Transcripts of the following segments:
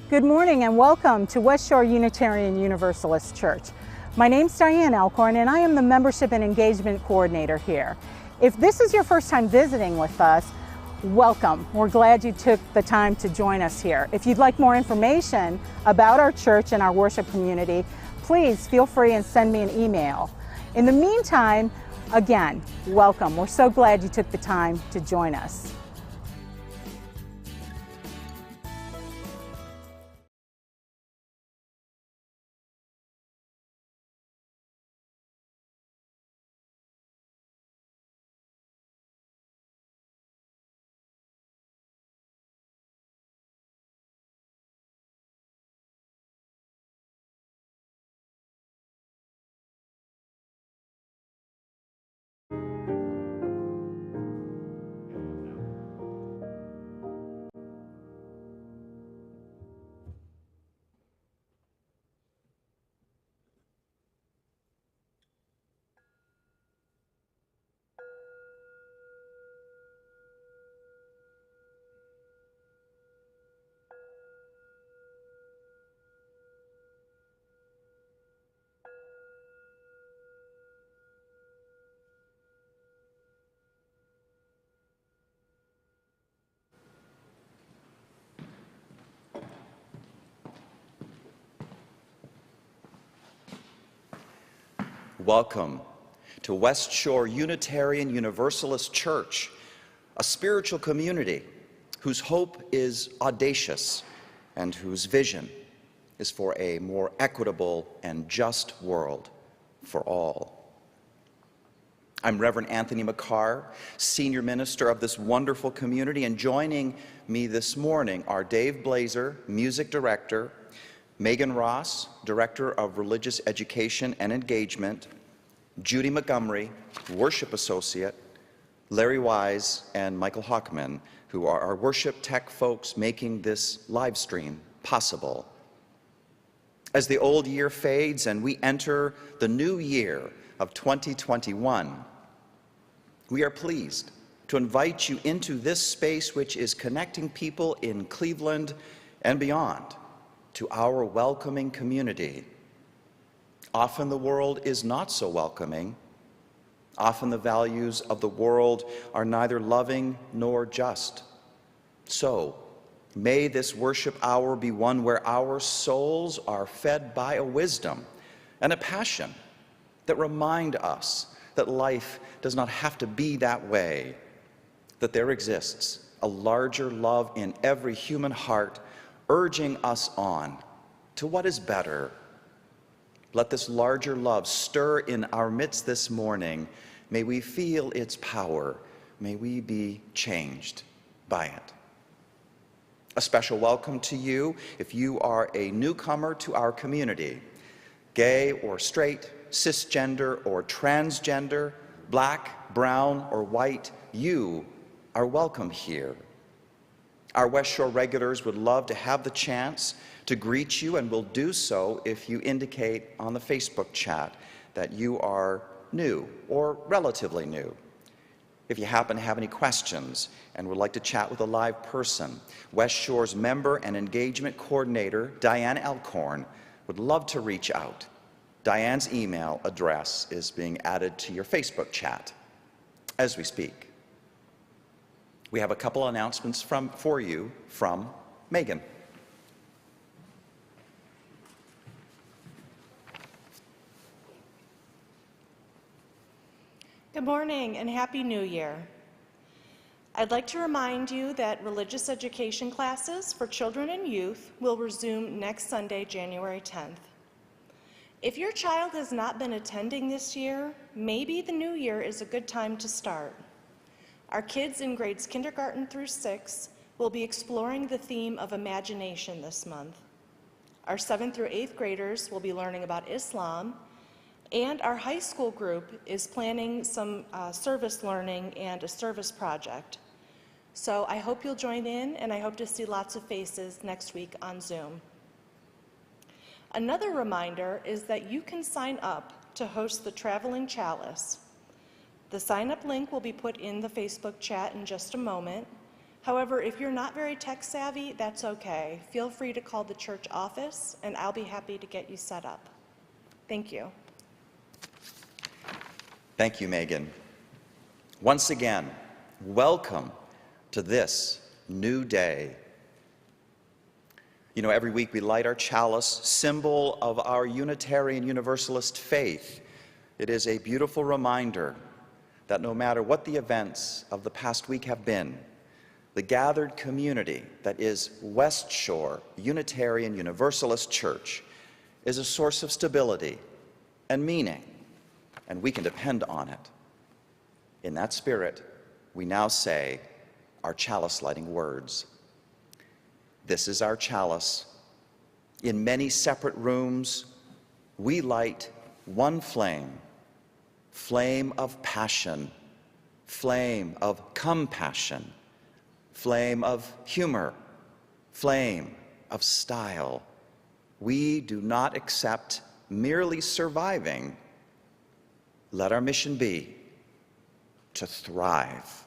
Good morning and welcome to West Shore Unitarian Universalist Church. My name's Diane Alcorn and I am the Membership and Engagement Coordinator here. If this is your first time visiting with us, welcome. We're glad you took the time to join us here. If you'd like more information about our church and our worship community, please feel free and send me an email. In the meantime, again, welcome. We're so glad you took the time to join us. Welcome to West Shore Unitarian Universalist Church, a spiritual community whose hope is audacious and whose vision is for a more equitable and just world for all. I'm Reverend Anthony Makar, Senior Minister of this wonderful community, and joining me this morning are Dave Blazer, Music Director, Meghan Ross, Director of Religious Education and Engagement, Judy Montgomery, Worship Associate, Larry Wise, and Michael Hockman, who are our worship tech folks making this live stream possible. As the old year fades and we enter the new year of 2021, we are pleased to invite you into this space which is connecting people in Cleveland and beyond to our welcoming community. Often the world is not so welcoming. Often the values of the world are neither loving nor just. So, may this worship hour be one where our souls are fed by a wisdom and a passion that remind us that life does not have to be that way, that there exists a larger love in every human heart urging us on to what is better. Let this larger love stir in our midst this morning. May we feel its power. May we be changed by it. A special welcome to you if you are a newcomer to our community, gay or straight, cisgender or transgender, black, brown, or white, you are welcome here. Our West Shore regulars would love to have the chance to greet you, and will do so if you indicate on the Facebook chat that you are new or relatively new. If you happen to have any questions and would like to chat with a live person, West Shore's Member and Engagement Coordinator, Diane Alcorn, would love to reach out. Diane's email address is being added to your Facebook chat as we speak. We have a couple announcements for you from Meghan. Good morning and Happy New Year. I'd like to remind you that religious education classes for children and youth will resume next Sunday, January 10th. If your child has not been attending this year, maybe the new year is a good time to start. Our kids in grades kindergarten through 6 will be exploring the theme of imagination this month. Our 7th through 8th graders will be learning about Islam, and our high school group is planning some service learning and a service project. So I hope you'll join in, and I hope to see lots of faces next week on Zoom. Another reminder is that you can sign up to host the Traveling Chalice. The sign-up link will be put in the Facebook chat in just a moment, However, if you're not very tech savvy, that's okay. Feel free to call the church office and I'll be happy to get you set up. Thank you. Thank you, Meghan. Once again, welcome to this new day. You know, every week we light our chalice, symbol of our Unitarian Universalist faith. It is a beautiful reminder that no matter what the events of the past week have been, the gathered community that is West Shore Unitarian Universalist Church is a source of stability and meaning, and we can depend on it. In that spirit, we now say our chalice lighting words. This is our chalice. In many separate rooms, we light one flame, flame of passion, flame of compassion, flame of humor, flame of style. We do not accept merely surviving. Let our mission be to thrive.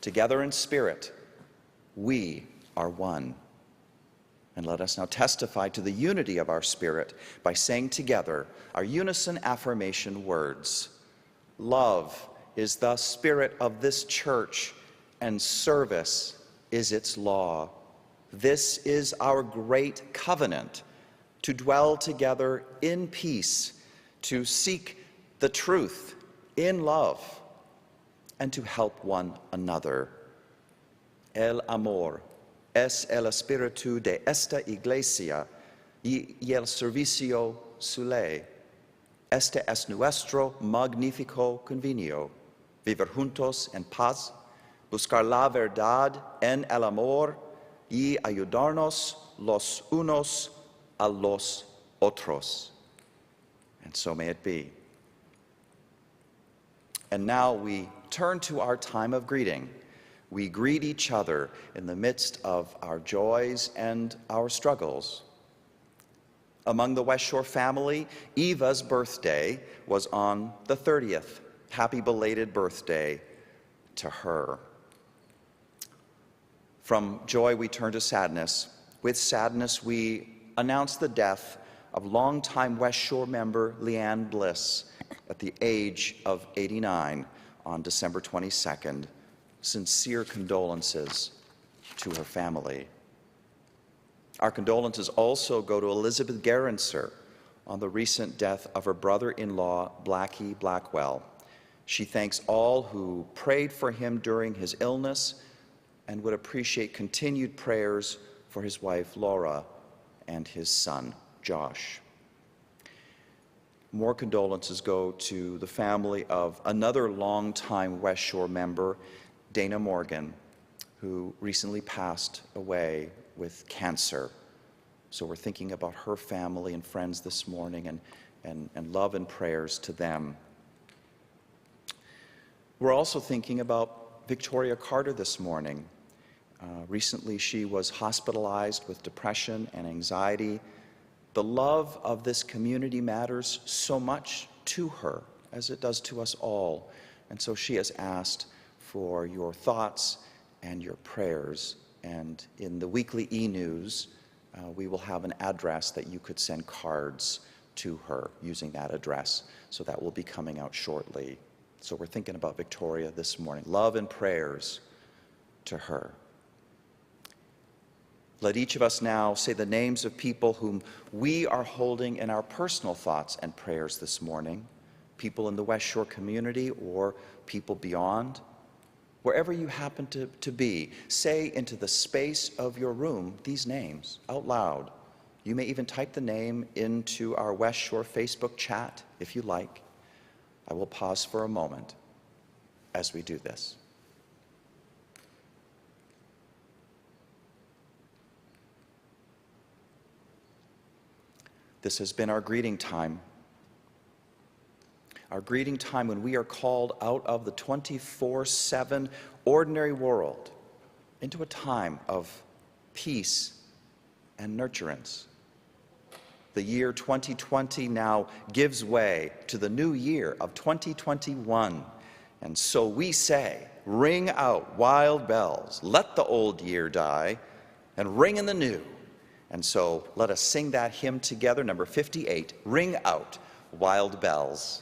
Together in spirit, we are one. And let us now testify to the unity of our spirit by saying together our unison affirmation words. Love is the spirit of this church, and service is its law. This is our great covenant, to dwell together in peace, to seek the truth in love, and to help one another. El amor es el espíritu de esta iglesia y el servicio suele. Este es nuestro magnífico convenio. Vivir juntos en paz, buscar la verdad en el amor y ayudarnos los unos a los otros. And so may it be. And now we turn to our time of greeting. We greet each other in the midst of our joys and our struggles. Among the West Shore family, Eva's birthday was on the 30th. Happy belated birthday to her. From joy, we turn to sadness. With sadness, we announce the death of longtime West Shore member Leanne Bliss at the age of 89 on December 22nd. Sincere condolences to her family. Our condolences also go to Elizabeth Gerenser on the recent death of her brother-in-law, Blackie Blackwell. She thanks all who prayed for him during his illness and would appreciate continued prayers for his wife, Laura, and his son, Josh. More condolences go to the family of another longtime West Shore member, Dana Morgan, who recently passed away with cancer. So we're thinking about her family and friends this morning, and love and prayers to them. We're also thinking about Victoria Carter this morning. Recently she was hospitalized with depression and anxiety. The love of this community matters so much to her, as it does to us all. And so she has asked for your thoughts and your prayers. And in the weekly e-news, we will have an address that you could send cards to her using that address. So that will be coming out shortly. So we're thinking about Victoria this morning. Love and prayers to her. Let each of us now say the names of people whom we are holding in our personal thoughts and prayers this morning. People in the West Shore community or people beyond. Wherever you happen to be, say into the space of your room these names out loud. You may even type the name into our West Shore Facebook chat if you like. I will pause for a moment as we do this. This has been our greeting time. Our greeting time when we are called out of the 24/7 ordinary world into a time of peace and nurturance. The year 2020 now gives way to the new year of 2021. And so we say, ring out wild bells, let the old year die, and ring in the new. And so let us sing that hymn together, number 58, Ring Out Wild Bells.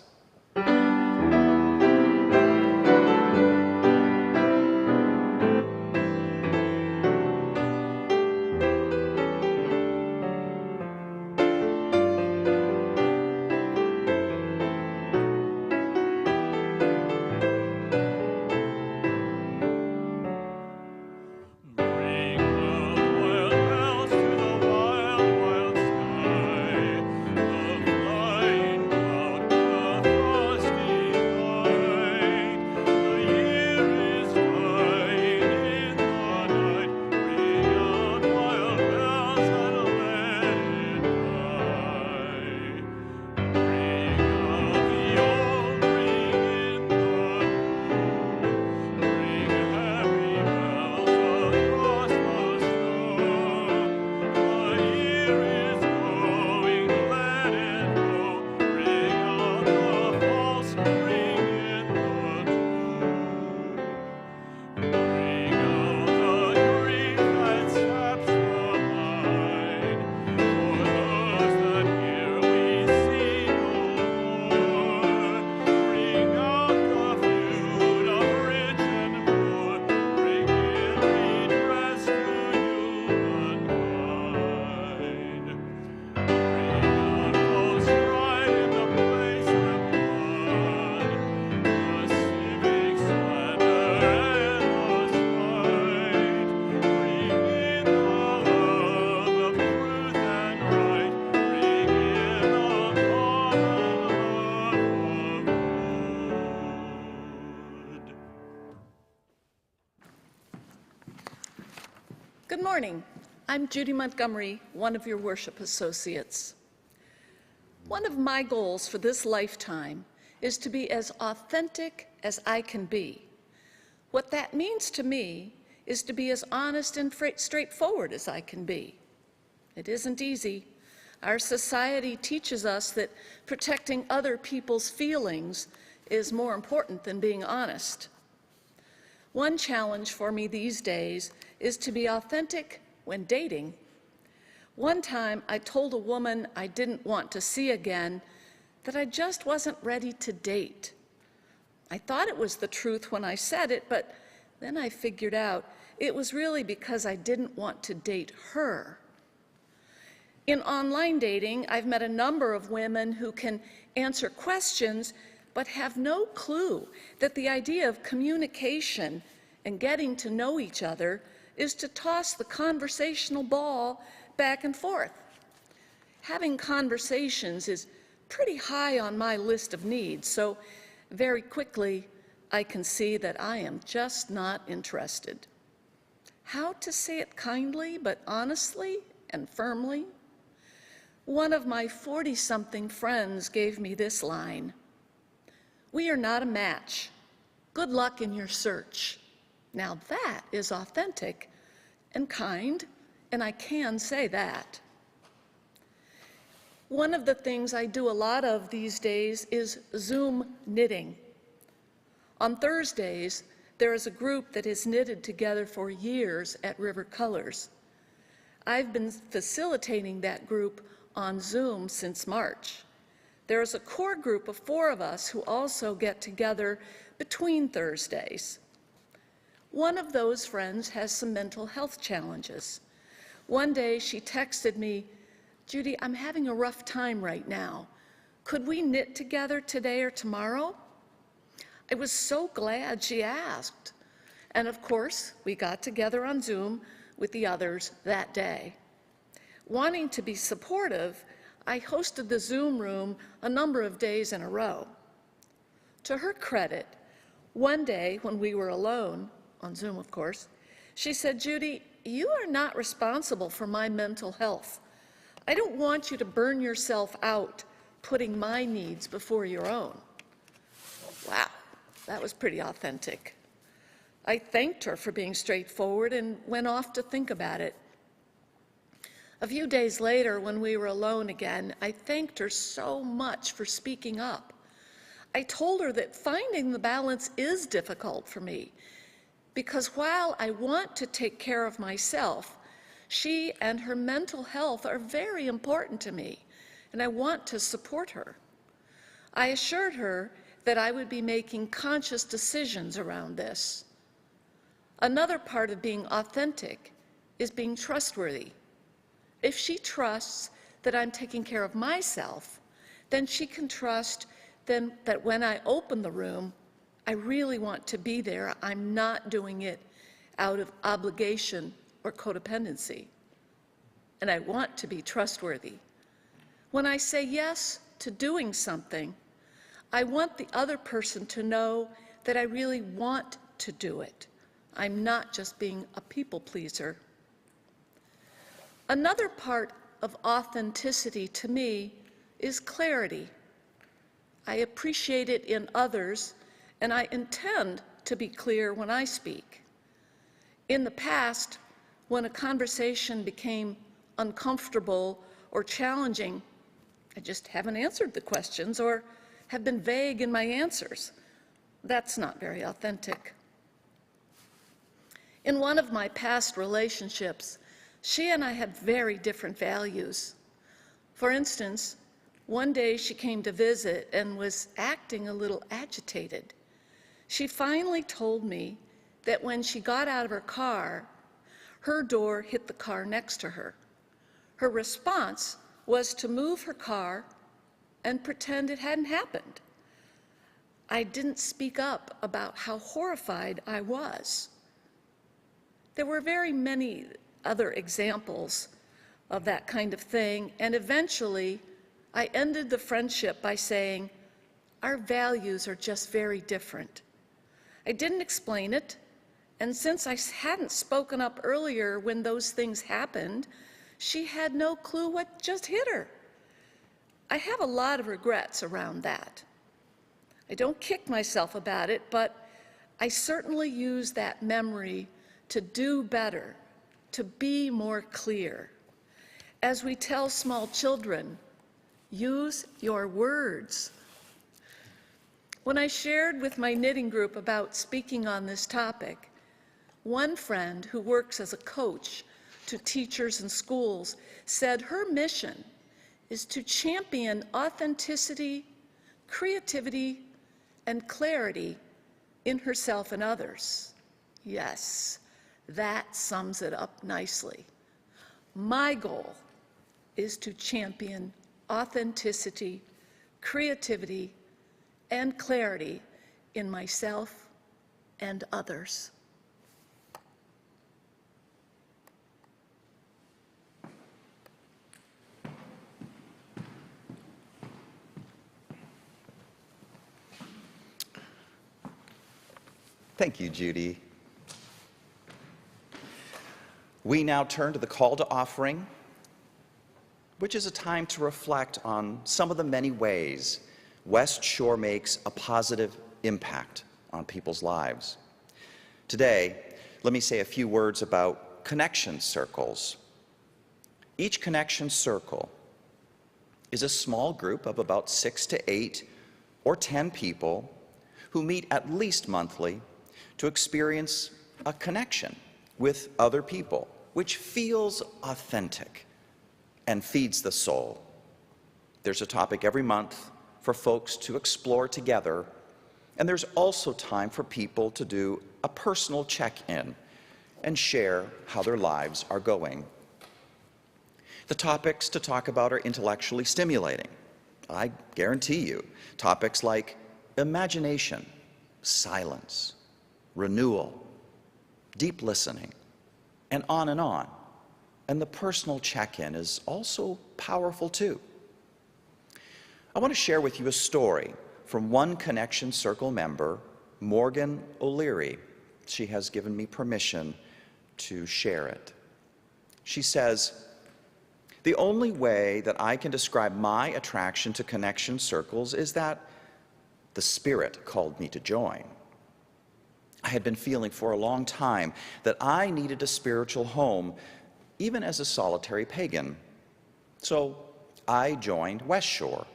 Good morning. I'm Judy Montgomery, one of your worship associates. One of my goals for this lifetime is to be as authentic as I can be. What that means to me is to be as honest and straightforward as I can be. It isn't easy. Our society teaches us that protecting other people's feelings is more important than being honest. One challenge for me these days is to be authentic when dating. One time I told a woman I didn't want to see again that I just wasn't ready to date. I thought it was the truth when I said it, but then I figured out it was really because I didn't want to date her. In online dating, I've met a number of women who can answer questions but have no clue that the idea of communication and getting to know each other is to toss the conversational ball back and forth. Having conversations is pretty high on my list of needs, so very quickly I can see that I am just not interested. How to say it kindly but honestly and firmly? One of my 40-something friends gave me this line: "We are not a match. Good luck in your search." Now that is authentic and kind, and I can say that. One of the things I do a lot of these days is Zoom knitting. On Thursdays, there is a group that has knitted together for years at River Colors. I've been facilitating that group on Zoom since March. There is a core group of 4 of us who also get together between Thursdays. One of those friends has some mental health challenges. One day she texted me, "Judy, I'm having a rough time right now. Could we knit together today or tomorrow?" I was so glad she asked. And of course, we got together on Zoom with the others that day. Wanting to be supportive, I hosted the Zoom room a number of days in a row. To her credit, one day when we were alone, on Zoom of course, she said, "Judy, you are not responsible for my mental health. I don't want you to burn yourself out putting my needs before your own. Wow, that was pretty authentic. I thanked her for being straightforward and went off to think about it. A few days later, when we were alone again, I thanked her so much for speaking up. I told her that finding the balance is difficult for me, because while I want to take care of myself, she and her mental health are very important to me, and I want to support her. I assured her that I would be making conscious decisions around this. Another part of being authentic is being trustworthy. If she trusts that I'm taking care of myself, then she can trust then that when I open the room, I really want to be there. I'm not doing it out of obligation or codependency. And I want to be trustworthy. When I say yes to doing something, I want the other person to know that I really want to do it. I'm not just being a people pleaser. Another part of authenticity to me is clarity. I appreciate it in others, and I intend to be clear when I speak. In the past, when a conversation became uncomfortable or challenging, I just haven't answered the questions or have been vague in my answers. That's not very authentic. In one of my past relationships, she and I had very different values. For instance, one day she came to visit and was acting a little agitated. She finally told me that when she got out of her car, her door hit the car next to her. Her response was to move her car and pretend it hadn't happened. I didn't speak up about how horrified I was. There were very many other examples of that kind of thing, and eventually I ended the friendship by saying, our values are just very different. I didn't explain it, and since I hadn't spoken up earlier when those things happened, she had no clue what just hit her. I have a lot of regrets around that. I don't kick myself about it, but I certainly use that memory to do better, to be more clear. As we tell small children, use your words. When I shared with my knitting group about speaking on this topic, one friend who works as a coach to teachers and schools said her mission is to champion authenticity, creativity, and clarity in herself and others. Yes, that sums it up nicely. My goal is to champion authenticity, creativity, and clarity in myself and others. Thank you, Judy. We now turn to the call to offering, which is a time to reflect on some of the many ways West Shore makes a positive impact on people's lives. Today, let me say a few words about connection circles. Each connection circle is a small group of about 6 to 8 or 10 people who meet at least monthly to experience a connection with other people, which feels authentic and feeds the soul. There's a topic every month for folks to explore together, and there's also time for people to do a personal check-in and share how their lives are going. The topics to talk about are intellectually stimulating. I guarantee you, topics like imagination, silence, renewal, deep listening, and on and on. And the personal check-in is also powerful too. I want to share with you a story from one Connection Circle member, Morgan O'Leary. She has given me permission to share it. She says, The only way that I can describe my attraction to connection circles is that the Spirit called me to join. I had been feeling for a long time that I needed a spiritual home, even as a solitary pagan. So I joined West Shore.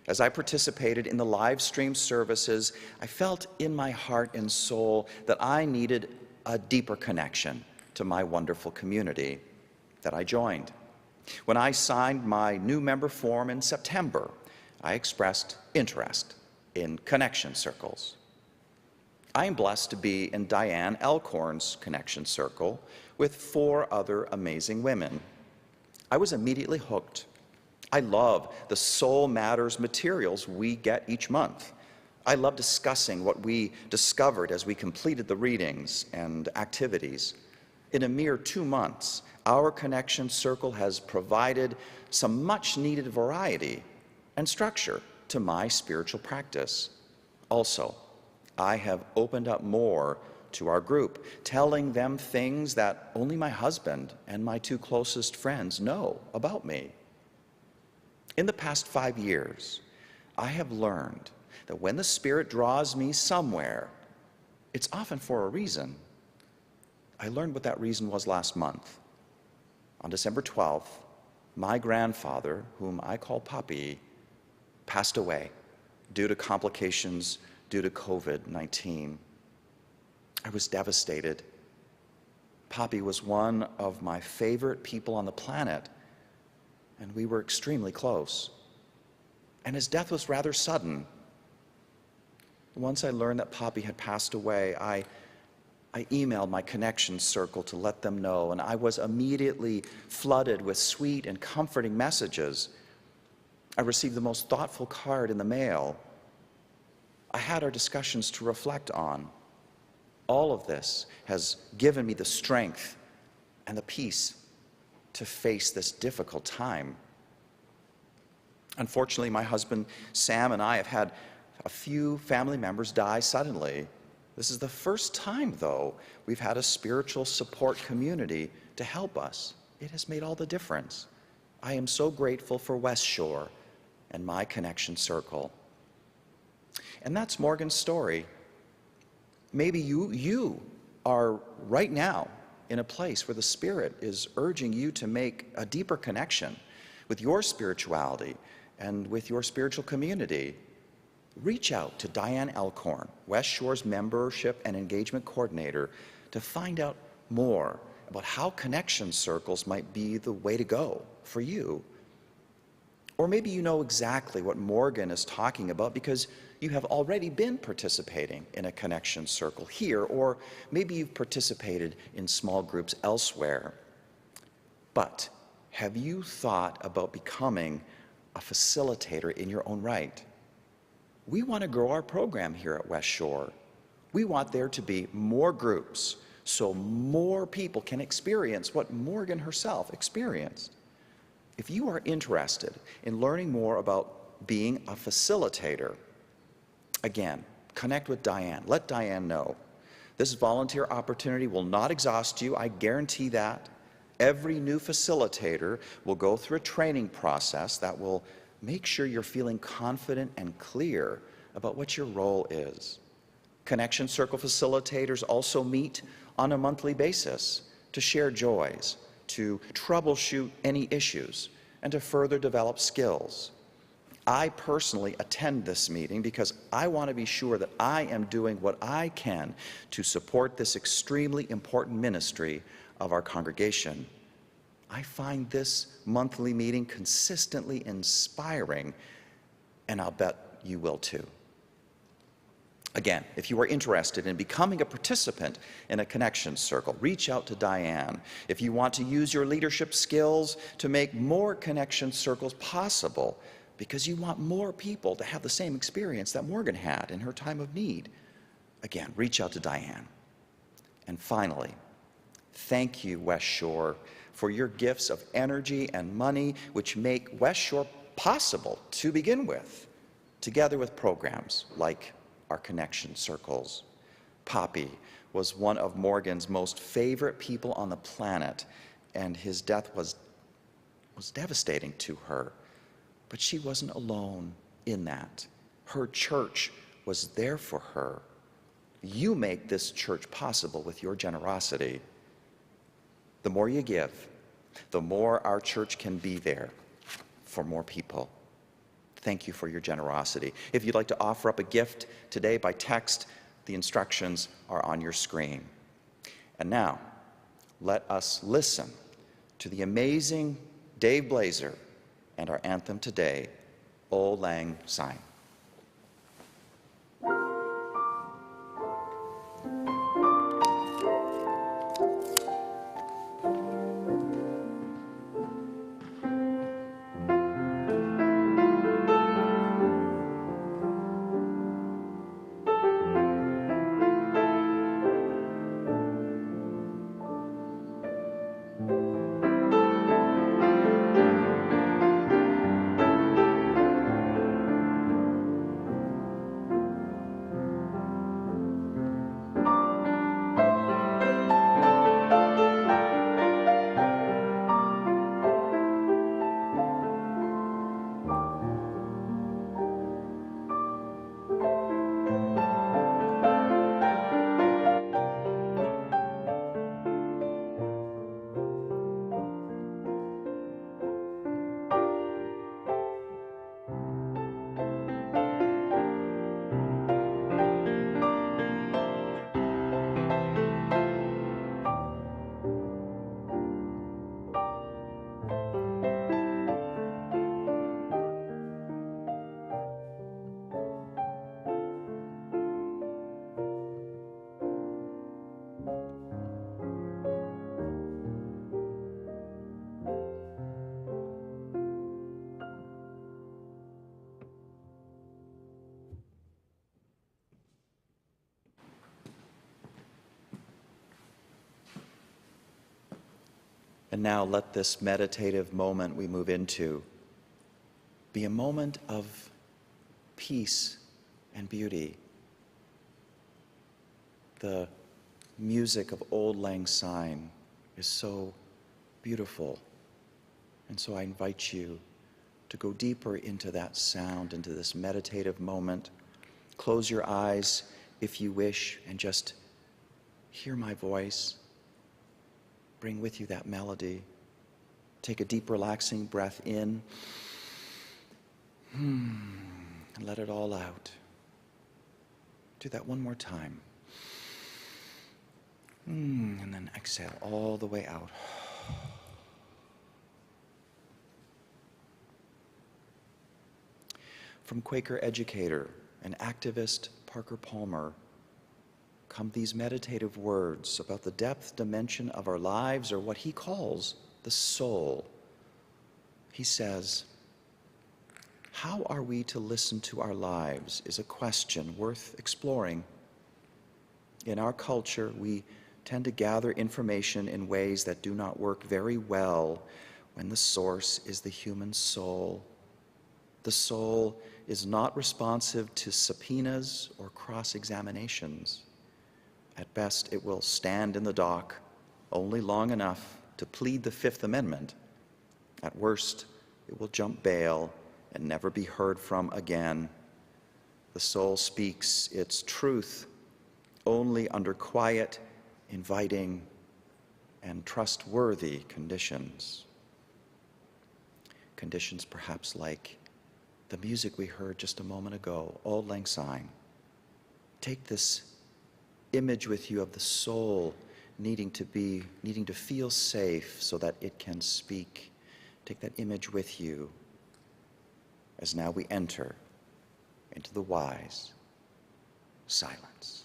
As I participated in the live stream services, I felt in my heart and soul that I needed a deeper connection to my wonderful community that I joined. When I signed my new member form in September, I expressed interest in connection circles. I am blessed to be in Diane Elkhorn's connection circle with 4 other amazing women. I was immediately hooked. I love the Soul Matters materials we get each month. I love discussing what we discovered as we completed the readings and activities. In a mere 2 months, our connection circle has provided some much-needed variety and structure to my spiritual practice. Also, I have opened up more to our group, telling them things that only my husband and my 2 closest friends know about me. In the past 5 years, I have learned that when the Spirit draws me somewhere, it's often for a reason. I learned what that reason was last month. On December 12th, my grandfather, whom I call Papi, passed away due to complications due to COVID-19. I was devastated. Papi was one of my favorite people on the planet, and we were extremely close. And his death was rather sudden. Once I learned that Papi had passed away, I emailed my connection circle to let them know, and I was immediately flooded with sweet and comforting messages. I received the most thoughtful card in the mail. I had our discussions to reflect on. All of this has given me the strength and the peace to face this difficult time. Unfortunately, my husband Sam and I have had a few family members die suddenly. This is the first time, though, we've had a spiritual support community to help us. It has made all the difference. I am so grateful for West Shore and my connection circle. And that's Morgan's story. Maybe you are right now in a place where the Spirit is urging you to make a deeper connection with your spirituality and with your spiritual community. Reach out to Diane Elkhorn, West Shore's membership and engagement coordinator, to find out more about how connection circles might be the way to go for you. Or maybe you know exactly what Morgan is talking about because you have already been participating in a connection circle here, or maybe you've participated in small groups elsewhere. But have you thought about becoming a facilitator in your own right? We want to grow our program here at West Shore. We want there to be more groups so more people can experience what Morgan herself experienced. If you are interested in learning more about being a facilitator, again, connect with Diane. Let Diane know. This volunteer opportunity will not exhaust you, I guarantee that. Every new facilitator will go through a training process that will make sure you're feeling confident and clear about what your role is. Connection Circle facilitators also meet on a monthly basis to share joys, to troubleshoot any issues, and to further develop skills. I personally attend this meeting because I want to be sure that I am doing what I can to support this extremely important ministry of our congregation. I find this monthly meeting consistently inspiring, and I'll bet you will too. Again, if you are interested in becoming a participant in a connection circle, reach out to Diane. If you want to use your leadership skills to make more connection circles possible, because you want more people to have the same experience that Morgan had in her time of need, again, reach out to Diane. And finally, thank you, West Shore, for your gifts of energy and money, which make West Shore possible to begin with, together with programs like our connection circles. Papi was one of Morgan's most favorite people on the planet, and his death was was devastating to her. But she wasn't alone in that. Her church was there for her. You make this church possible with your generosity. The more you give, the more our church can be there for more people. Thank you for your generosity. If you'd like to offer up a gift today by text, the instructions are on your screen. And now, let us listen to the amazing Dave Blazer and our anthem today, Auld Lang Syne. And now let this meditative moment we move into be a moment of peace and beauty. The music of Auld Lang Syne is so beautiful. And so I invite you to go deeper into that sound, into this meditative moment. Close your eyes if you wish and just hear my voice. Bring with you that melody. Take a deep, relaxing breath in and let it all out. Do that one more time. And then exhale all the way out. From Quaker educator and activist Parker Palmer come these meditative words about the depth dimension of our lives, or what he calls the soul. He says, how are we to listen to our lives is a question worth exploring. In our culture, we tend to gather information in ways that do not work very well when the source is the human soul. The soul is not responsive to subpoenas or cross-examinations. At best, it will stand in the dock only long enough to plead the Fifth Amendment. At worst, it will jump bail and never be heard from again. The soul speaks its truth only under quiet, inviting, and trustworthy conditions. Conditions perhaps like the music we heard just a moment ago, Auld Lang Syne. Take this image with you of the soul needing to feel safe so that it can speak. Take that image with you as now we enter into the wise silence.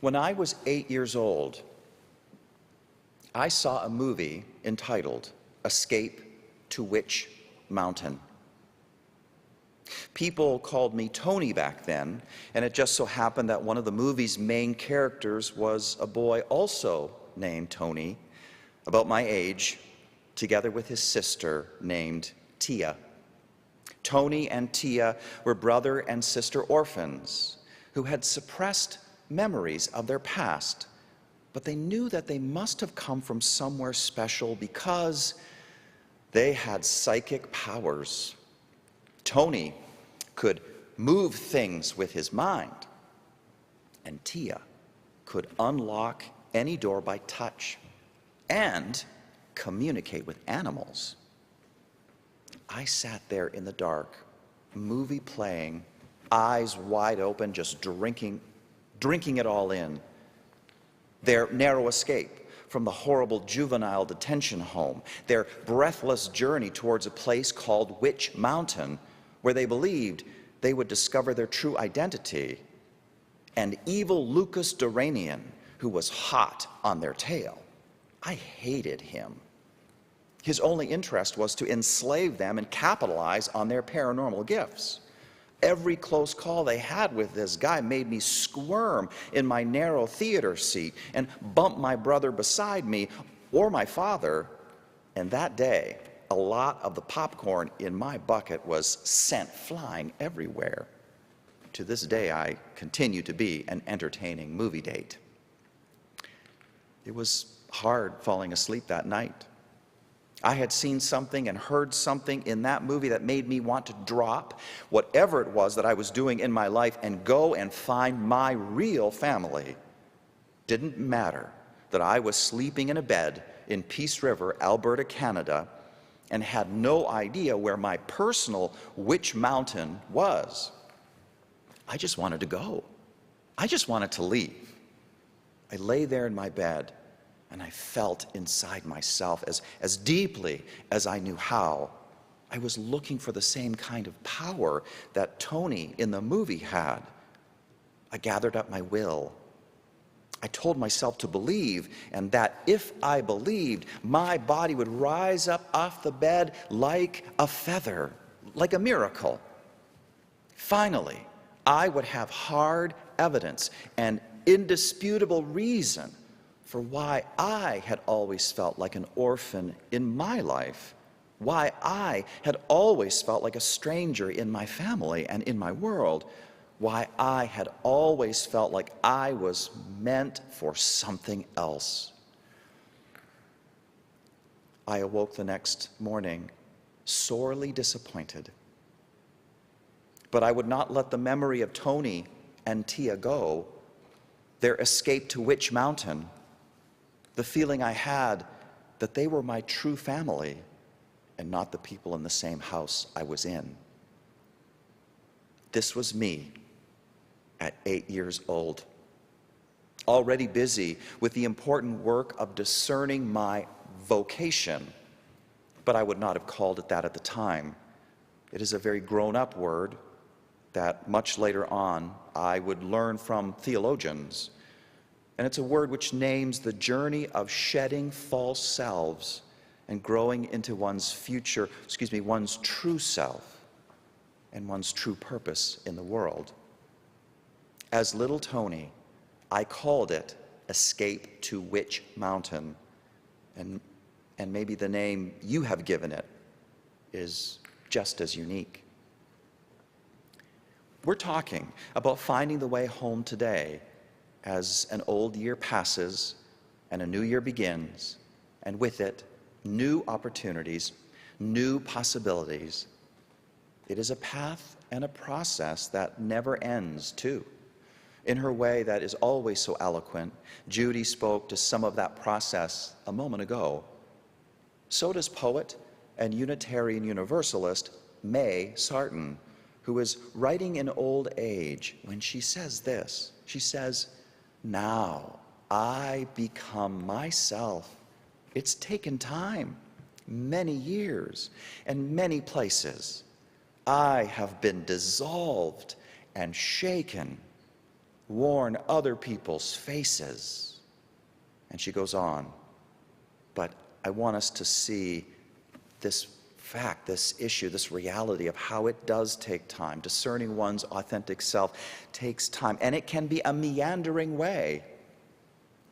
When I was 8 years old, I saw a movie entitled Escape to Witch Mountain. People called me Tony back then, and it just so happened that one of the movie's main characters was a boy also named Tony, about my age, together with his sister named Tia. Tony and Tia were brother and sister orphans who had suppressed memories of their past, but they knew that they must have come from somewhere special because they had psychic powers. Tony could move things with his mind, and Tia could unlock any door by touch and communicate with animals. I sat there in the dark, movie playing, eyes wide open, just drinking it all in. Their narrow escape from the horrible juvenile detention home, their breathless journey towards a place called Witch Mountain, where they believed they would discover their true identity, and evil Lucas Duranian, who was hot on their tail. I hated him. His only interest was to enslave them and capitalize on their paranormal gifts. Every close call they had with this guy made me squirm in my narrow theater seat and bump my brother beside me or my father. And that day, a lot of the popcorn in my bucket was sent flying everywhere. To this day, I continue to be an entertaining movie date. It was hard falling asleep that night. I had seen something and heard something in that movie that made me want to drop whatever it was that I was doing in my life and go and find my real family. Didn't matter that I was sleeping in a bed in Peace River, Alberta, Canada, and had no idea where my personal Witch Mountain was. I just wanted to go. I just wanted to leave. I lay there in my bed, and I felt inside myself as deeply as I knew how. I was looking for the same kind of power that Tony in the movie had. I gathered up my will. I told myself to believe, and that if I believed, my body would rise up off the bed like a feather, like a miracle. Finally, I would have hard evidence and indisputable reason for why I had always felt like an orphan in my life, why I had always felt like a stranger in my family and in my world, why I had always felt like I was meant for something else. I awoke the next morning sorely disappointed, but I would not let the memory of Tony and Tia go, their escape to Witch Mountain, the feeling I had that they were my true family and not the people in the same house I was in. This was me at 8 years old, already busy with the important work of discerning my vocation, but I would not have called it that at the time. It is a very grown-up word that much later on I would learn from theologians. And it's a word which names the journey of shedding false selves and growing into one's true self and one's true purpose in the world. As little Tony, I called it Escape to Witch Mountain, and maybe the name you have given it is just as unique. We're talking about finding the way home today as an old year passes and a new year begins, and with it, new opportunities, new possibilities. It is a path and a process that never ends, too. In her way that is always so eloquent, Judy spoke to some of that process a moment ago. So does poet and Unitarian Universalist May Sarton, who is writing in old age when she says this. She says, "Now I become myself. It's taken time, many years, and many places. I have been dissolved and shaken. warn other people's faces. And she goes on, but I want us to see this fact, this issue, this reality of how it does take time. Discerning one's authentic self takes time, and it can be a meandering way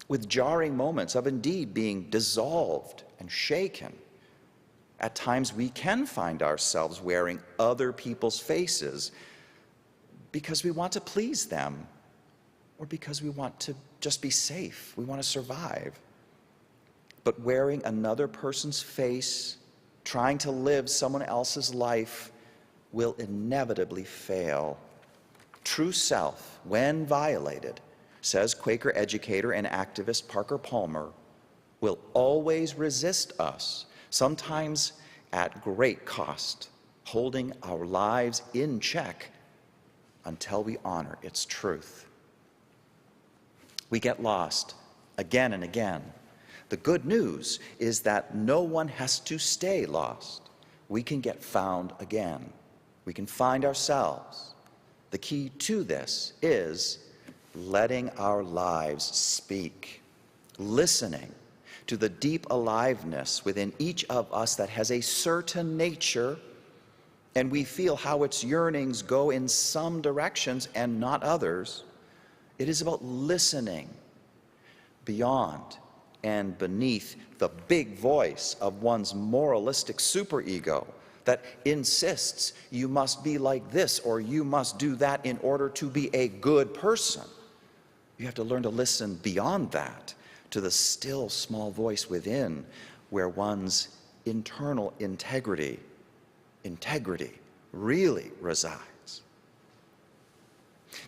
with jarring moments of indeed being dissolved and shaken. At times we can find ourselves wearing other people's faces because we want to please them or because we want to just be safe, we want to survive. But wearing another person's face, trying to live someone else's life, will inevitably fail. True self, when violated, says Quaker educator and activist Parker Palmer, will always resist us, sometimes at great cost, holding our lives in check until we honor its truth. We get lost again and again. The good news is that no one has to stay lost. We can get found again. We can find ourselves. The key to this is letting our lives speak, listening to the deep aliveness within each of us that has a certain nature, and we feel how its yearnings go in some directions and not others. It is about listening beyond and beneath the big voice of one's moralistic superego that insists you must be like this or you must do that in order to be a good person. You have to learn to listen beyond that to the still small voice within, where one's internal integrity really resides.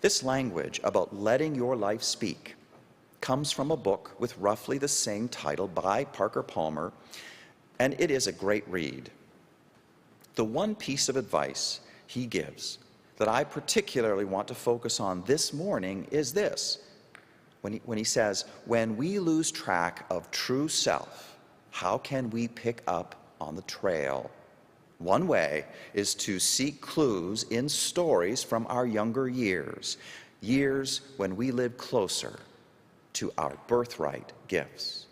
This language about letting your life speak comes from a book with roughly the same title by Parker Palmer, and it is a great read. The one piece of advice he gives that I particularly want to focus on this morning is this. When he says, when we lose track of true self, how can we pick up on the trail? One way is to seek clues in stories from our younger years, years when we lived closer to our birthright gifts.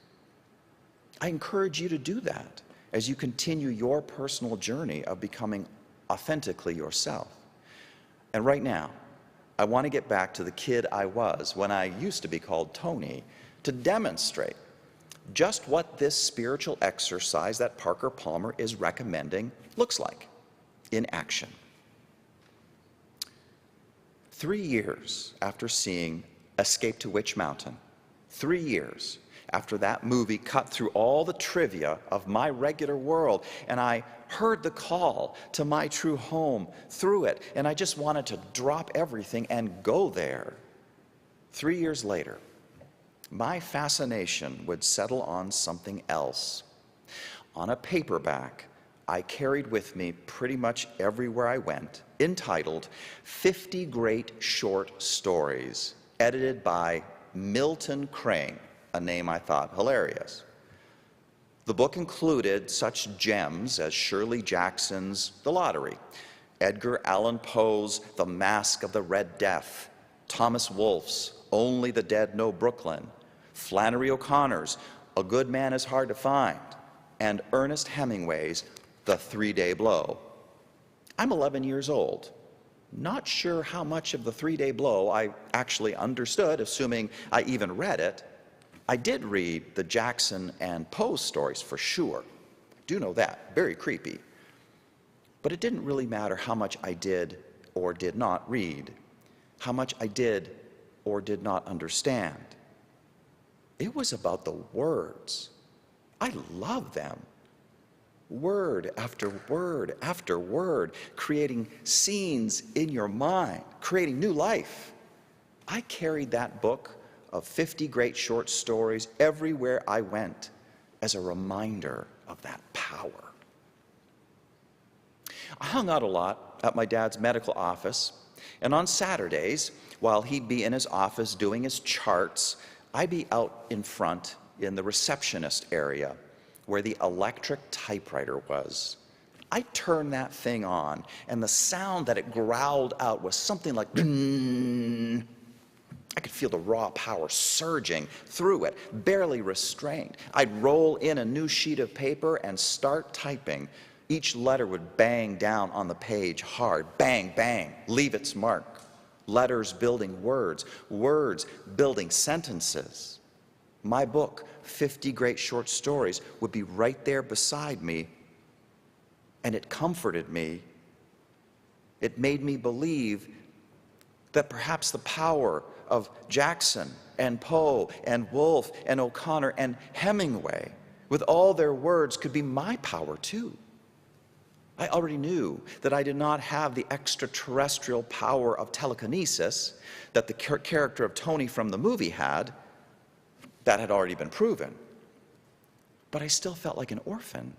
I encourage you to do that as you continue your personal journey of becoming authentically yourself. And right now, I want to get back to the kid I was when I used to be called Tony to demonstrate just what this spiritual exercise that Parker Palmer is recommending looks like in action. 3 years after seeing Escape to Witch Mountain, 3 years after that movie cut through all the trivia of my regular world, and I heard the call to my true home through it, and I just wanted to drop everything and go there. 3 years later, my fascination would settle on something else. On a paperback I carried with me pretty much everywhere I went, entitled 50 Great Short Stories, edited by Milton Crane, a name I thought hilarious. The book included such gems as Shirley Jackson's The Lottery, Edgar Allan Poe's The Mask of the Red Death, Thomas Wolfe's Only the Dead Know Brooklyn, Flannery O'Connor's A Good Man is Hard to Find, and Ernest Hemingway's The 3-Day Blow. I'm 11 years old. Not sure how much of the 3-Day Blow I actually understood, assuming I even read it. I did read the Jackson and Poe stories for sure. Do know that, very creepy. But it didn't really matter how much I did or did not read, how much I did or did not understand. It was about the words. I love them. Word after word after word, creating scenes in your mind, creating new life. I carried that book of 50 great short stories everywhere I went as a reminder of that power. I hung out a lot at my dad's medical office, and on Saturdays, while he'd be in his office doing his charts, I'd be out in front in the receptionist area where the electric typewriter was. I turned that thing on, and the sound that it growled out was something like, I could feel the raw power surging through it, barely restrained. I'd roll in a new sheet of paper and start typing. Each letter would bang down on the page hard. Bang, bang, leave its mark. Letters building words, words building sentences. My book, 50 Great Short Stories, would be right there beside me, and it comforted me. It made me believe that perhaps the power of Jackson and Poe and Woolf and O'Connor and Hemingway, with all their words, could be my power too. I already knew that I did not have the extraterrestrial power of telekinesis that the character of Tony from the movie had. That had already been proven. But I still felt like an orphan.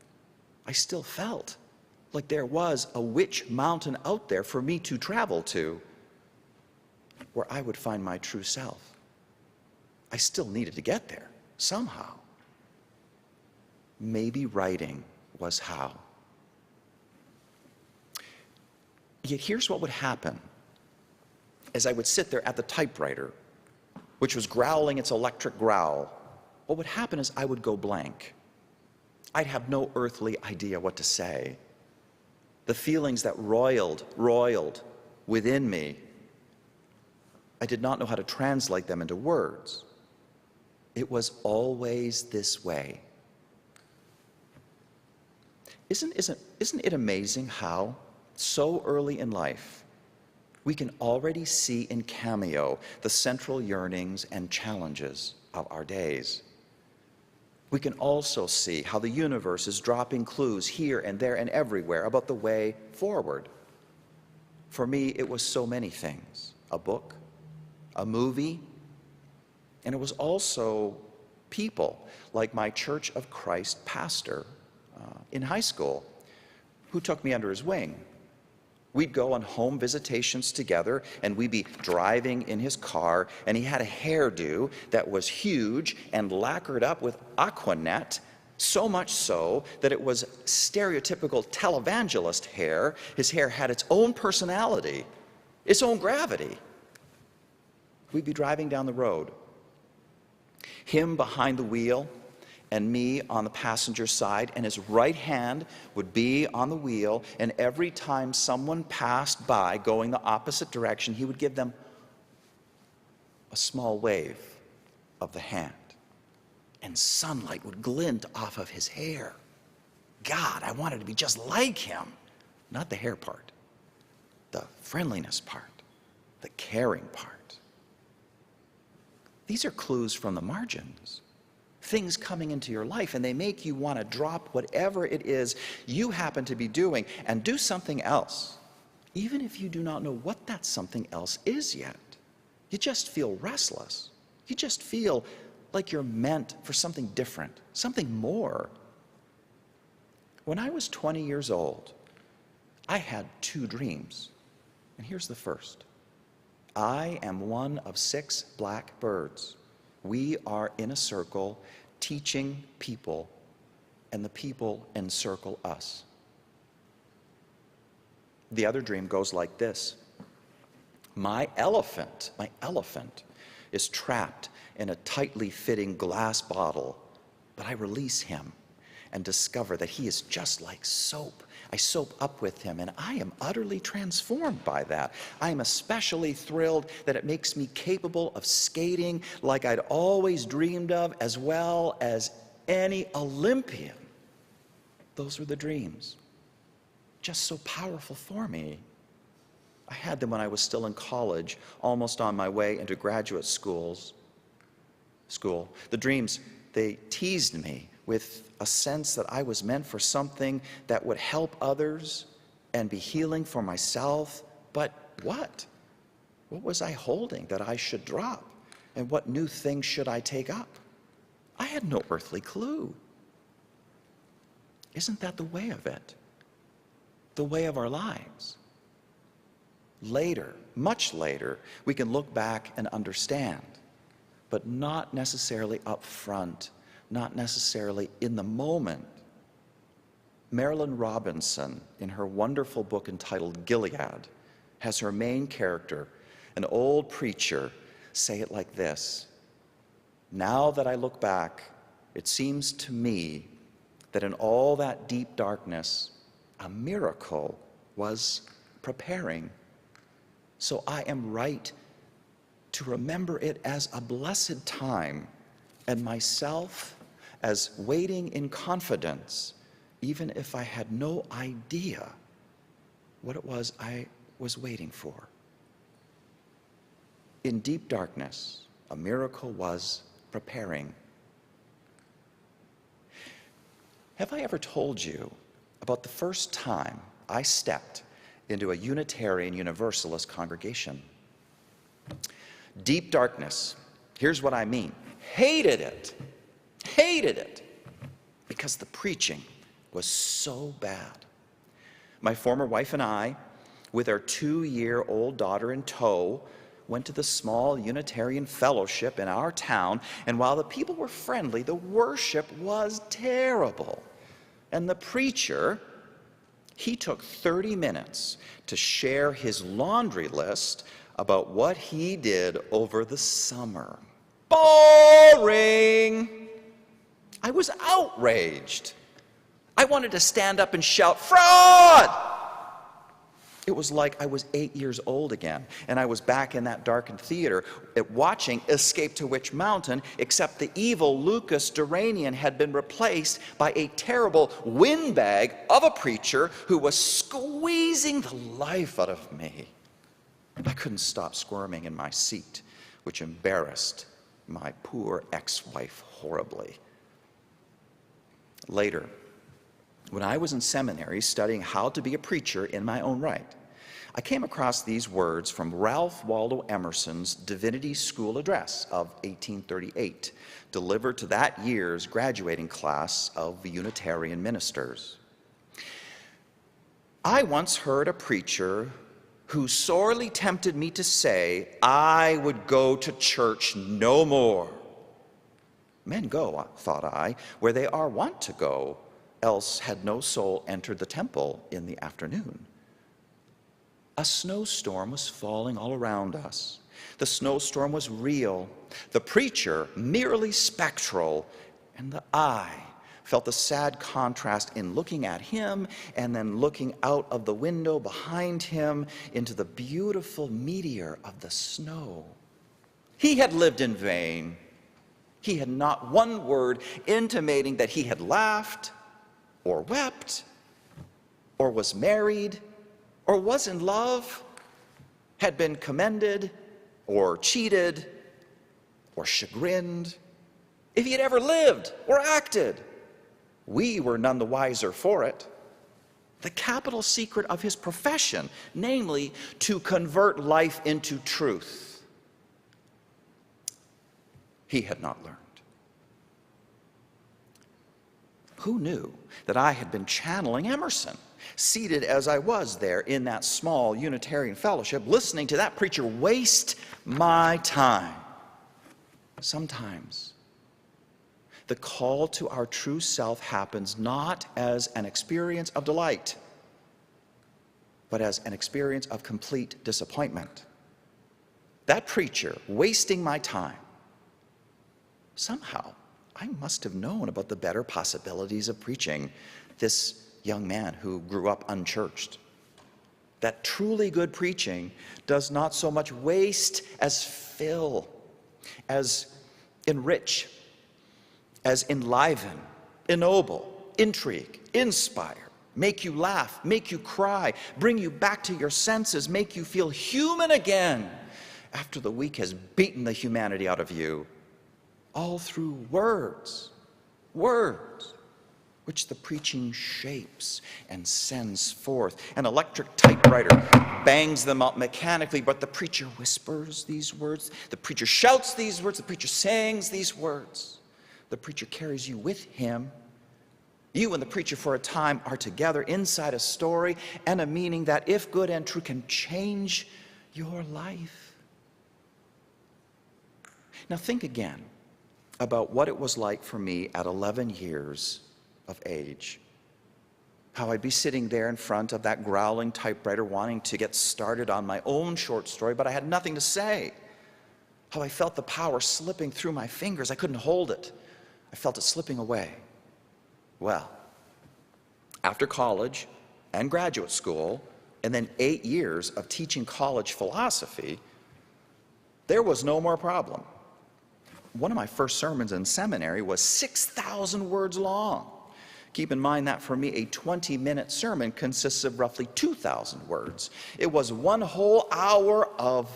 I still felt like there was a witch mountain out there for me to travel to, where I would find my true self. I still needed to get there, somehow. Maybe writing was how. Yet here's what would happen as I would sit there at the typewriter, which was growling its electric growl. What would happen is I would go blank. I'd have no earthly idea what to say. The feelings that roiled within me, I did not know how to translate them into words. It was always this way. Isn't it amazing how, so early in life, we can already see in cameo the central yearnings and challenges of our days? We can also see how the universe is dropping clues here and there and everywhere about the way forward. For me, it was so many things. A book, a movie, and it was also people like my Church of Christ pastor in high school who took me under his wing. We'd go on home visitations together, and we'd be driving in his car, and he had a hairdo that was huge and lacquered up with Aquanet, so much so that it was stereotypical televangelist hair. His hair had its own personality, its own gravity. We'd be driving down the road, him behind the wheel and me on the passenger side, and his right hand would be on the wheel, and every time someone passed by going the opposite direction, he would give them a small wave of the hand, and sunlight would glint off of his hair. God, I wanted to be just like him. Not the hair part, the friendliness part, the caring part. These are clues from the margins. Things coming into your life, and they make you want to drop whatever it is you happen to be doing and do something else, even if you do not know what that something else is yet. You just feel restless. You just feel like you're meant for something different, something more. When I was 20 years old, I had 2 dreams, and here's the first. I am one of 6 black birds. We are in a circle teaching people, and the people encircle us. The other dream goes like this. My elephant is trapped in a tightly fitting glass bottle, but I release him and discover that he is just like soap. I soap up with him, and I am utterly transformed by that. I am especially thrilled that it makes me capable of skating like I'd always dreamed of, as well as any Olympian. Those were the dreams. Just so powerful for me. I had them when I was still in college, almost on my way into graduate school. The dreams, they teased me with a sense that I was meant for something that would help others and be healing for myself. But what? What was I holding that I should drop? And what new thing should I take up? I had no earthly clue. Isn't that the way of it? The way of our lives? Later, much later, we can look back and understand, but not necessarily up front, not necessarily in the moment. Marilyn Robinson, in her wonderful book entitled Gilead, has her main character, an old preacher, say it like this: now that I look back, it seems to me that in all that deep darkness, a miracle was preparing. So I am right to remember it as a blessed time, and myself as waiting in confidence, even if I had no idea what it was I was waiting for. In deep darkness, a miracle was preparing. Have I ever told you about the first time I stepped into a Unitarian Universalist congregation? Deep darkness, here's what I mean. Hated it, because the preaching was so bad. My former wife and I, with our 2-year-old daughter in tow, went to the small Unitarian fellowship in our town, and while the people were friendly, the worship was terrible. And the preacher, he took 30 minutes to share his laundry list about what he did over the summer. Boring! I was outraged. I wanted to stand up and shout, "Fraud!" It was like I was 8 years old again, and I was back in that darkened theater watching Escape to Witch Mountain, except the evil Lucas Duranian had been replaced by a terrible windbag of a preacher who was squeezing the life out of me. I couldn't stop squirming in my seat, which embarrassed my poor ex-wife horribly. Later, when I was in seminary studying how to be a preacher in my own right, I came across these words from Ralph Waldo Emerson's Divinity School Address of 1838, delivered to that year's graduating class of Unitarian ministers. I once heard a preacher who sorely tempted me to say I would go to church no more. Men go, thought I, where they are wont to go, else had no soul entered the temple in the afternoon. A snowstorm was falling all around us. The snowstorm was real, the preacher merely spectral, and the eye felt the sad contrast in looking at him and then looking out of the window behind him into the beautiful meteor of the snow. He had lived in vain. He had not one word intimating that he had laughed, or wept, or was married, or was in love, had been commended, or cheated, or chagrined. If he had ever lived or acted, we were none the wiser for it. The capital secret of his profession, namely, to convert life into truth, he had not learned. Who knew that I had been channeling Emerson, seated as I was there in that small Unitarian fellowship, listening to that preacher waste my time? Sometimes the call to our true self happens not as an experience of delight, but as an experience of complete disappointment. That preacher wasting my time, somehow I must have known about the better possibilities of preaching this young man who grew up unchurched. That truly good preaching does not so much waste as fill, as enrich, as enliven, ennoble, intrigue, inspire, make you laugh, make you cry, bring you back to your senses, make you feel human again after the week has beaten the humanity out of you. All through words which the preaching shapes and sends forth. An electric typewriter bangs them out mechanically, but the preacher whispers these words, the preacher shouts these words, the preacher sings these words. The preacher carries you with him. You and the preacher for a time are together inside a story and a meaning that, if good and true, can change your life. Now think again about what it was like for me at 11 years of age. How I'd be sitting there in front of that growling typewriter wanting to get started on my own short story, but I had nothing to say. how I felt the power slipping through my fingers. I couldn't hold it. I felt it slipping away. Well, after college and graduate school, and then 8 years of teaching college philosophy, there was no more problem. One of my first sermons in seminary was 6,000 words long. Keep in mind that for me, a 20-minute sermon consists of roughly 2,000 words. It was one whole hour of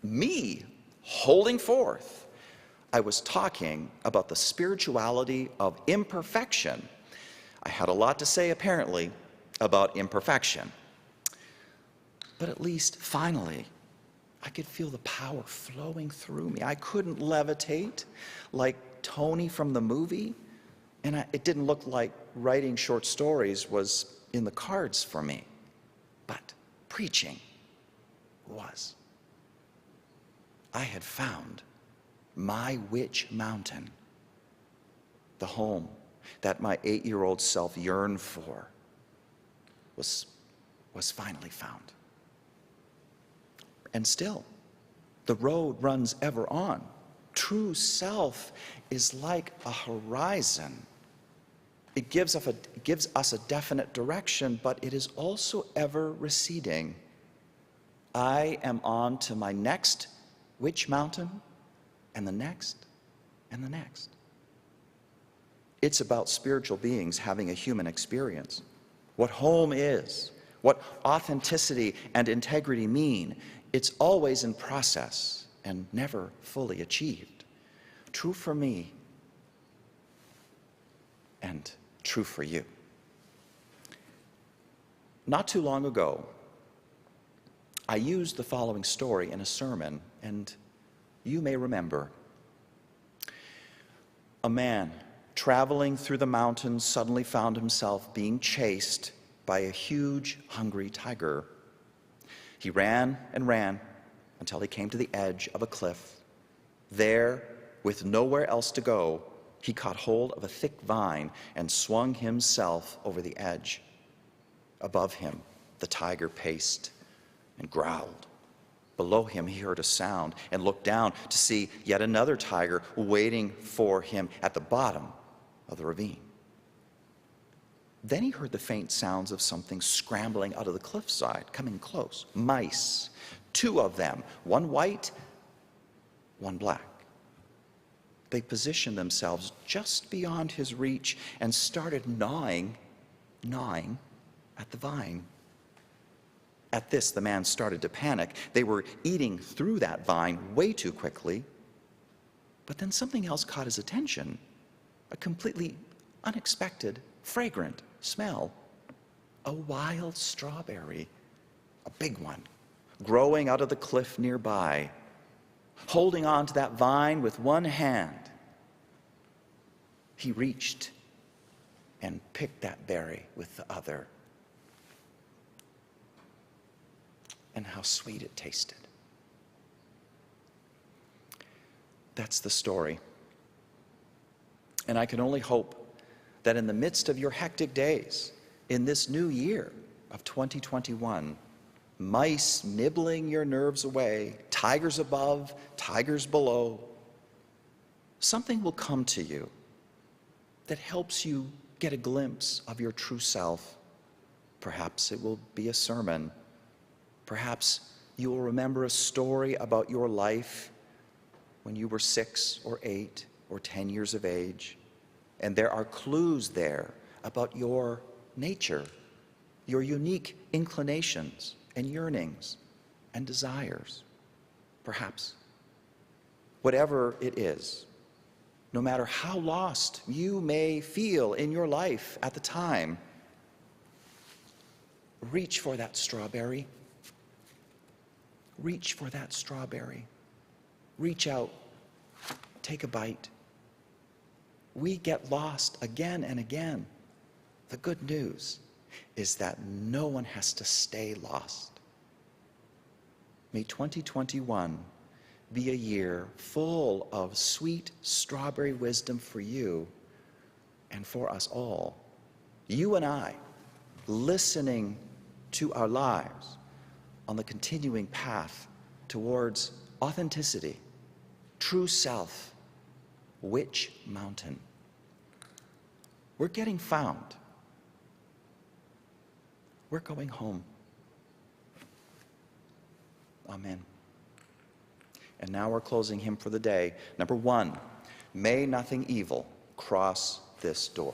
me holding forth. I was talking about the spirituality of imperfection. I had a lot to say, apparently, about imperfection. But at least, finally, I could feel the power flowing through me. I couldn't levitate like Tony from the movie, and it didn't look like writing short stories was in the cards for me. But preaching was. I had found my witch mountain, the home that my 8-year-old self yearned for, was finally found. And still, the road runs ever on. True self is like a horizon. It gives us a definite direction, but it is also ever receding. I am on to my next witch mountain, and the next, and the next. It's about spiritual beings having a human experience. What home is, what authenticity and integrity mean. It's always in process and never fully achieved. True for me and true for you. Not too long ago, I used the following story in a sermon, and you may remember. A man traveling through the mountains suddenly found himself being chased by a huge, hungry tiger. He ran and ran until he came to the edge of a cliff. There, with nowhere else to go, he caught hold of a thick vine and swung himself over the edge. Above him, the tiger paced and growled. Below him, he heard a sound and looked down to see yet another tiger waiting for him at the bottom of the ravine. Then he heard the faint sounds of something scrambling out of the cliffside, coming close. Mice, 2 of them, one white, one black. They positioned themselves just beyond his reach and started gnawing at the vine. At this, the man started to panic. They were eating through that vine way too quickly. But then something else caught his attention, a completely unexpected, fragrant smell. A wild strawberry, a big one, growing out of the cliff nearby. Holding on to that vine with one hand, he reached and picked that berry with the other. And how sweet it tasted. That's the story. And I can only hope that in the midst of your hectic days, in this new year of 2021, mice nibbling your nerves away, tigers above, tigers below, something will come to you that helps you get a glimpse of your true self. Perhaps it will be a sermon. Perhaps you will remember a story about your life when you were 6 or 8 or 10 years of age. And there are clues there about your nature, your unique inclinations and yearnings and desires. Perhaps. Whatever it is, no matter how lost you may feel in your life at the time, reach for that strawberry. Reach for that strawberry. Reach out. Take a bite. We get lost again and again. The good news is that no one has to stay lost. May 2021 be a year full of sweet strawberry wisdom for you and for us all. You and I, listening to our lives on the continuing path towards authenticity true self, which mountain? We're getting found. We're going home. Amen. And now we're closing hymn for the day. Number 1, may nothing evil cross this door.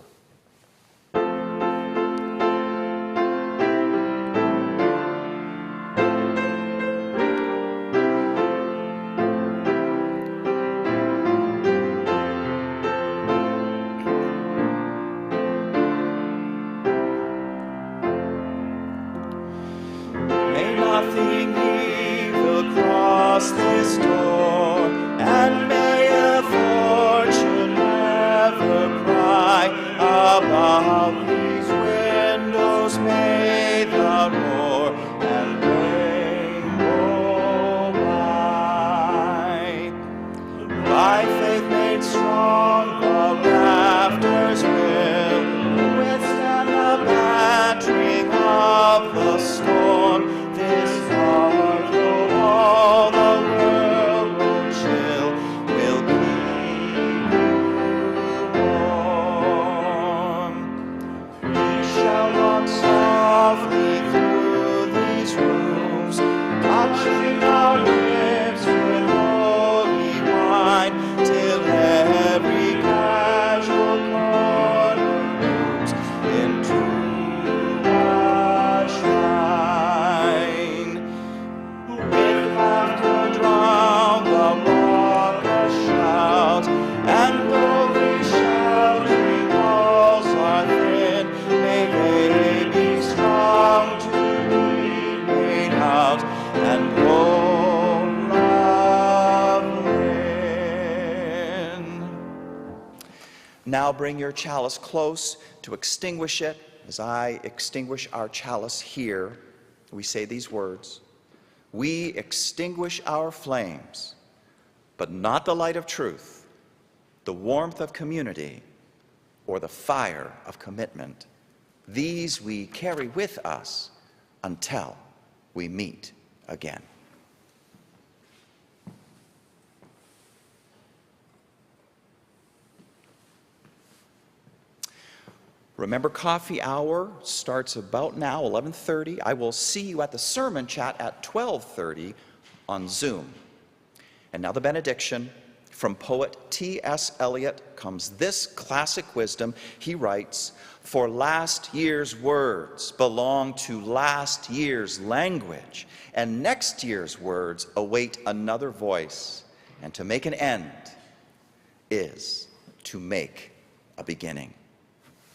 Now bring your chalice close to extinguish it. As I extinguish our chalice here, we say these words: we extinguish our flames, but not the light of truth, the warmth of community, or the fire of commitment. These we carry with us until we meet again. Remember, coffee hour starts about now, 11:30. I will see you at the sermon chat at 12:30 on Zoom. And now the benediction. From poet T.S. Eliot comes this classic wisdom. He writes, "For last year's words belong to last year's language, and next year's words await another voice. And to make an end is to make a beginning."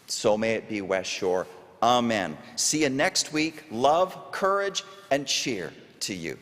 So may it be, West Shore. Amen. See you next week. Love, courage, and cheer to you.